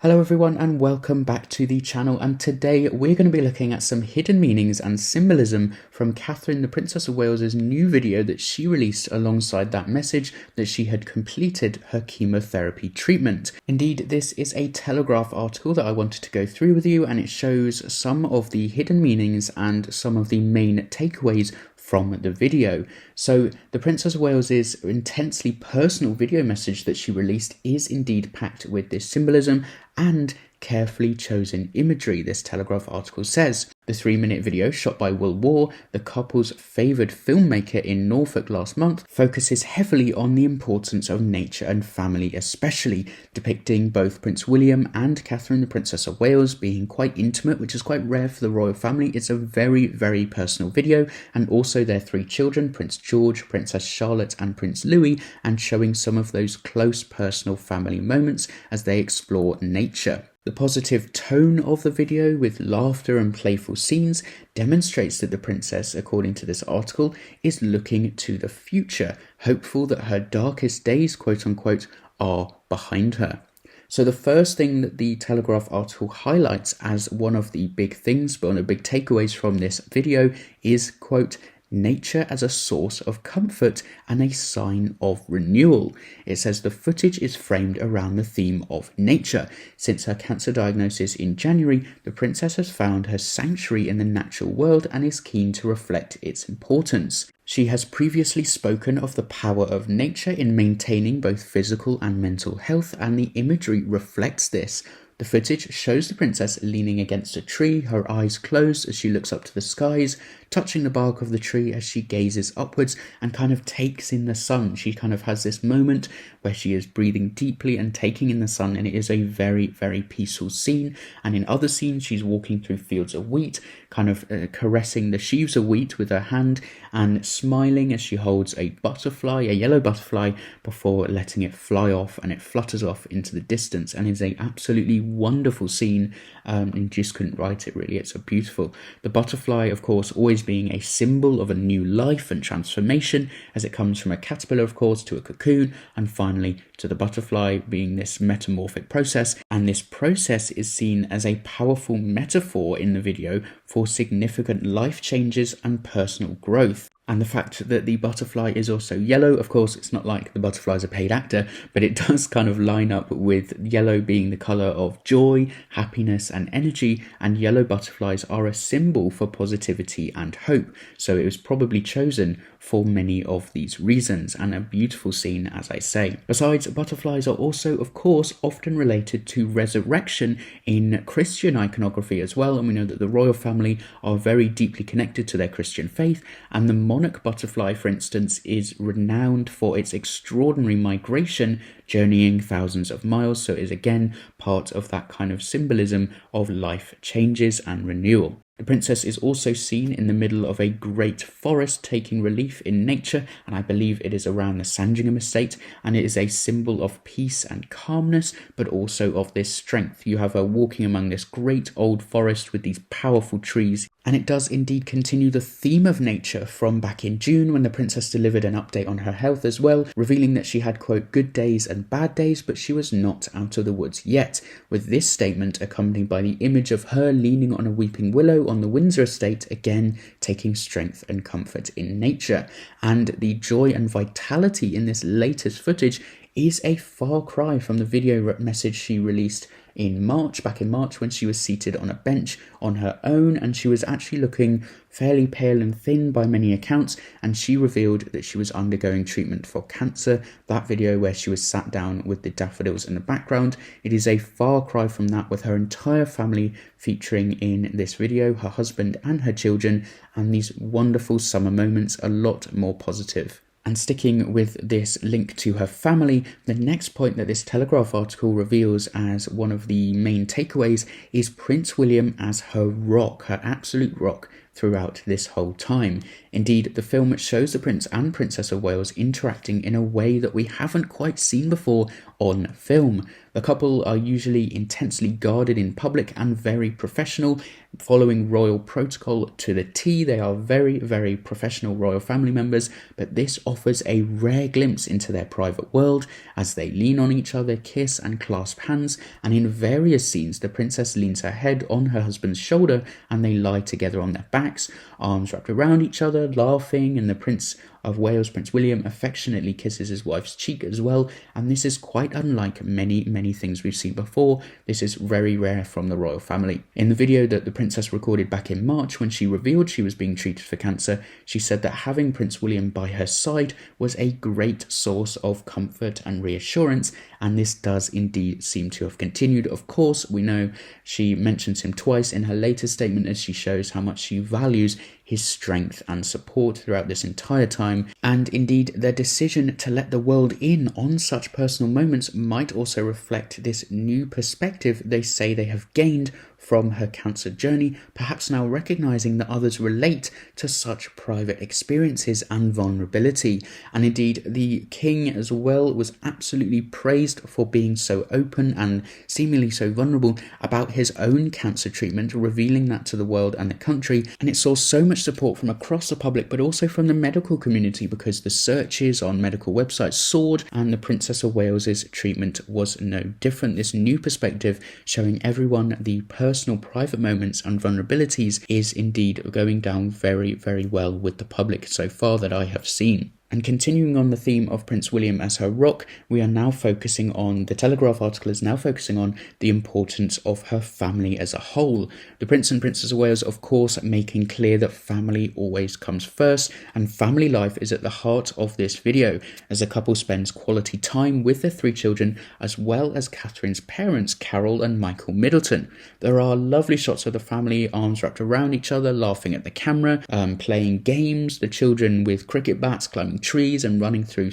Hello everyone and welcome back to the channel, and today we're going to be looking at some hidden meanings and symbolism from Catherine the Princess of Wales's new video that she released alongside that message that she had completed her chemotherapy treatment. Indeed, this is a Telegraph article that I wanted to go through with you, and it shows some of the hidden meanings and some of the main takeaways from the video. So the Princess of Wales's intensely personal video message that she released is indeed packed with this symbolism and carefully chosen imagery, this Telegraph article says. The 3-minute video, shot by Will Warr, the couple's favoured filmmaker in Norfolk last month, focuses heavily on the importance of nature and family especially, depicting both Prince William and Catherine the Princess of Wales being quite intimate, which is quite rare for the royal family. It's a very, very personal video, and also their 3 children, Prince George, Princess Charlotte and Prince Louis, and showing some of those close personal family moments as they explore nature. The positive tone of the video, with laughter and playful scenes, demonstrates that the princess, according to this article, is looking to the future, hopeful that her darkest days, quote unquote, are behind her. So the first thing that the Telegraph article highlights as one of the big things, but one of the big takeaways from this video is, quote, nature as a source of comfort and a sign of renewal. It says the footage is framed around the theme of nature. Since her cancer diagnosis in January, the princess has found her sanctuary in the natural world and is keen to reflect its importance. She has previously spoken of the power of nature in maintaining both physical and mental health, and the imagery reflects this. The footage shows the princess leaning against a tree, her eyes closed as she looks up to the skies, touching the bark of the tree as she gazes upwards and kind of takes in the sun. She kind of has this moment where she is breathing deeply and taking in the sun, and it is a very, very peaceful scene. And in other scenes, she's walking through fields of wheat, kind of caressing the sheaves of wheat with her hand and smiling as she holds a butterfly, a yellow butterfly, before letting it fly off, and it flutters off into the distance and is a absolutely wonderful scene, and just couldn't write it really. It's so beautiful. The butterfly, of course, always being a symbol of a new life and transformation, as it comes from a caterpillar, of course, to a cocoon, and finally to the butterfly, being this metamorphic process. And this process is seen as a powerful metaphor in the video for significant life changes and personal growth. And the fact that the butterfly is also yellow, of course, it's not like the butterfly is a paid actor, but it does kind of line up with yellow being the colour of joy, happiness and energy, and yellow butterflies are a symbol for positivity and hope. So it was probably chosen for many of these reasons, and a beautiful scene, as I say. Besides, butterflies are also, of course, often related to resurrection in Christian iconography as well, and we know that the royal family are very deeply connected to their Christian faith, and the monarch butterfly, for instance, is renowned for its extraordinary migration, journeying thousands of miles, so it is again part of that kind of symbolism of life changes and renewal. The princess is also seen in the middle of a great forest, taking relief in nature, and I believe it is around the Sandringham estate, and it is a symbol of peace and calmness, but also of this strength. You have her walking among this great old forest with these powerful trees, and it does indeed continue the theme of nature from back in June, when the princess delivered an update on her health as well, revealing that she had, quote, good days and bad days, but she was not out of the woods yet, with this statement accompanied by the image of her leaning on a weeping willow on the Windsor estate, again taking strength and comfort in nature. And the joy and vitality in this latest footage is a far cry from the video message she released back in March, when she was seated on a bench on her own, and she was actually looking fairly pale and thin by many accounts, and she revealed that she was undergoing treatment for cancer. That video where she was sat down with the daffodils in the background, it is a far cry from that, with her entire family featuring in this video, her husband and her children, and these wonderful summer moments, a lot more positive. And sticking with this link to her family, the next point that this Telegraph article reveals as one of the main takeaways is Prince William as her rock, her absolute rock, throughout this whole time. Indeed, the film shows the Prince and Princess of Wales interacting in a way that we haven't quite seen before on film. The couple are usually intensely guarded in public and very professional, following royal protocol to the T. They are very, very professional royal family members, but this offers a rare glimpse into their private world as they lean on each other, kiss and clasp hands, and in various scenes the princess leans her head on her husband's shoulder and they lie together on their backs, arms wrapped around each other, laughing, and the Prince of Wales, Prince William, affectionately kisses his wife's cheek as well, and this is quite unlike many things we've seen before. This is very rare from the royal family. In the video that the princess recorded back in March when she revealed she was being treated for cancer, she said that having Prince William by her side was a great source of comfort and reassurance, and this does indeed seem to have continued. Of course, we know she mentions him twice in her latest statement as she shows how much she values his strength and support throughout this entire time, and indeed their decision to let the world in on such personal moments might also reflect this new perspective they say they have gained from her cancer journey, perhaps now recognizing that others relate to such private experiences and vulnerability. And indeed, the king as well was absolutely praised for being so open and seemingly so vulnerable about his own cancer treatment, revealing that to the world and the country. And it saw so much support from across the public, but also from the medical community, because the searches on medical websites soared, and the Princess of Wales's treatment was no different. This new perspective showing everyone the personal private moments and vulnerabilities is indeed going down very, very well with the public so far that I have seen. And continuing on the theme of Prince William as her rock, we are now focusing on, the Telegraph article is now focusing on the importance of her family as a whole. The Prince and Princess of Wales, of course, making clear that family always comes first, and family life is at the heart of this video, as the couple spends quality time with their 3 children, as well as Catherine's parents, Carol and Michael Middleton. There are lovely shots of the family, arms wrapped around each other, laughing at the camera, playing games, the children with cricket bats, climbing trees and running through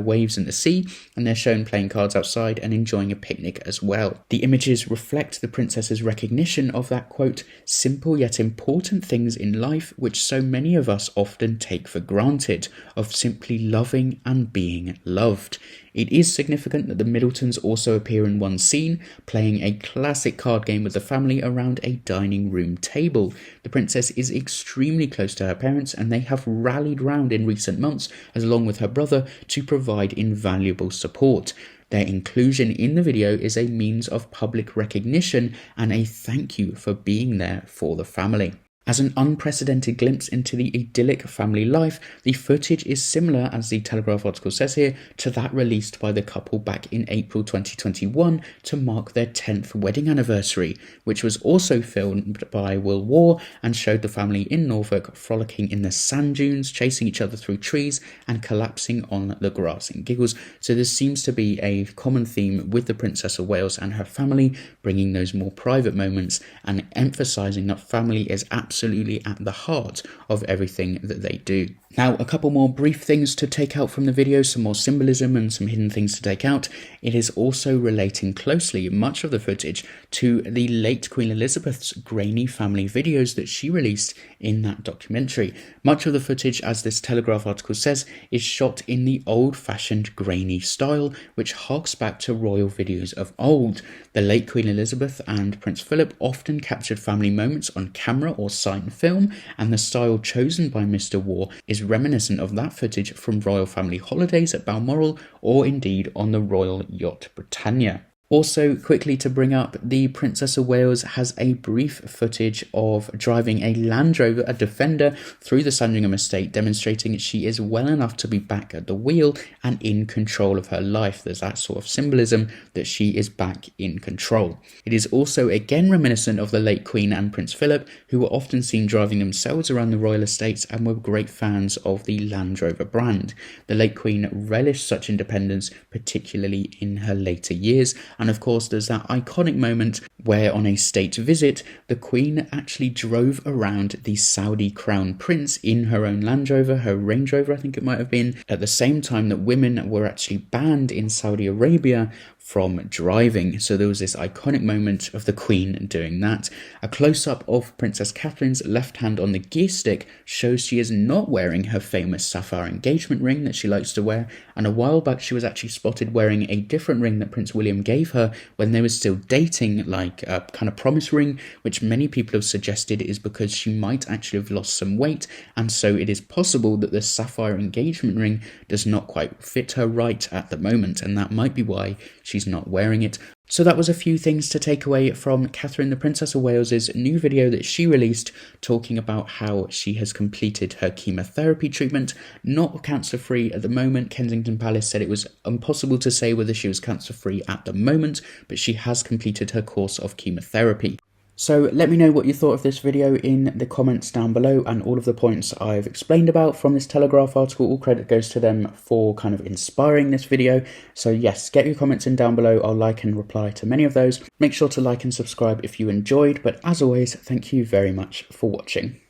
waves in the sea, and they're shown playing cards outside and enjoying a picnic as well. The images reflect the princess's recognition of that, quote, simple yet important things in life which so many of us often take for granted, of simply loving and being loved. It is significant that the Middletons also appear in one scene, playing a classic card game with the family around a dining room table. The princess is extremely close to her parents, and they have rallied round in recent months, along with her brother, to provide invaluable support. Their inclusion in the video is a means of public recognition and a thank you for being there for the family. As an unprecedented glimpse into the idyllic family life, the footage is similar, as the Telegraph article says here, to that released by the couple back in April 2021 to mark their 10th wedding anniversary, which was also filmed by Will Warr and showed the family in Norfolk frolicking in the sand dunes, chasing each other through trees and collapsing on the grass in giggles. So this seems to be a common theme with the Princess of Wales and her family, bringing those more private moments and emphasising that family is absolutely at the heart of everything that they do. Now, a couple more brief things to take out from the video, some more symbolism and some hidden things to take out. It is also relating closely, much of the footage, to the late Queen Elizabeth's grainy family videos that she released in that documentary. Much of the footage, as this Telegraph article says, is shot in the old-fashioned grainy style, which harks back to royal videos of old. The late Queen Elizabeth and Prince Philip often captured family moments on camera or silent film, and the style chosen by Mr. Warr is reminiscent of that footage from royal family holidays at Balmoral, or indeed on the royal yacht Britannia. Also, quickly to bring up, the Princess of Wales has a brief footage of driving a Land Rover, a Defender, through the Sandringham estate, demonstrating she is well enough to be back at the wheel and in control of her life. There's that sort of symbolism that she is back in control. It is also again reminiscent of the late Queen and Prince Philip, who were often seen driving themselves around the royal estates and were great fans of the Land Rover brand. The late Queen relished such independence, particularly in her later years. And of course, there's that iconic moment where on a state visit, the Queen actually drove around the Saudi Crown Prince in her own Land Rover, her Range Rover I think it might have been, at the same time that women were actually banned in Saudi Arabia from driving. So there was this iconic moment of the Queen doing that. A close-up of Princess Catherine's left hand on the gear stick shows she is not wearing her famous sapphire engagement ring that she likes to wear, and a while back she was actually spotted wearing a different ring that Prince William gave her when they were still dating, like a kind of promise ring, which many people have suggested is because she might actually have lost some weight, and so it is possible that the sapphire engagement ring does not quite fit her right at the moment, and that might be why she's not wearing it. So that was a few things to take away from Catherine the Princess of Wales's new video that she released talking about how she has completed her chemotherapy treatment. Not cancer-free at the moment. Kensington Palace said it was impossible to say whether she was cancer-free at the moment, but she has completed her course of chemotherapy. So let me know what you thought of this video in the comments down below, and all of the points I've explained about from this Telegraph article, all credit goes to them for kind of inspiring this video. So yes, get your comments in down below. I'll like and reply to many of those. Make sure to like and subscribe if you enjoyed, but as always, thank you very much for watching.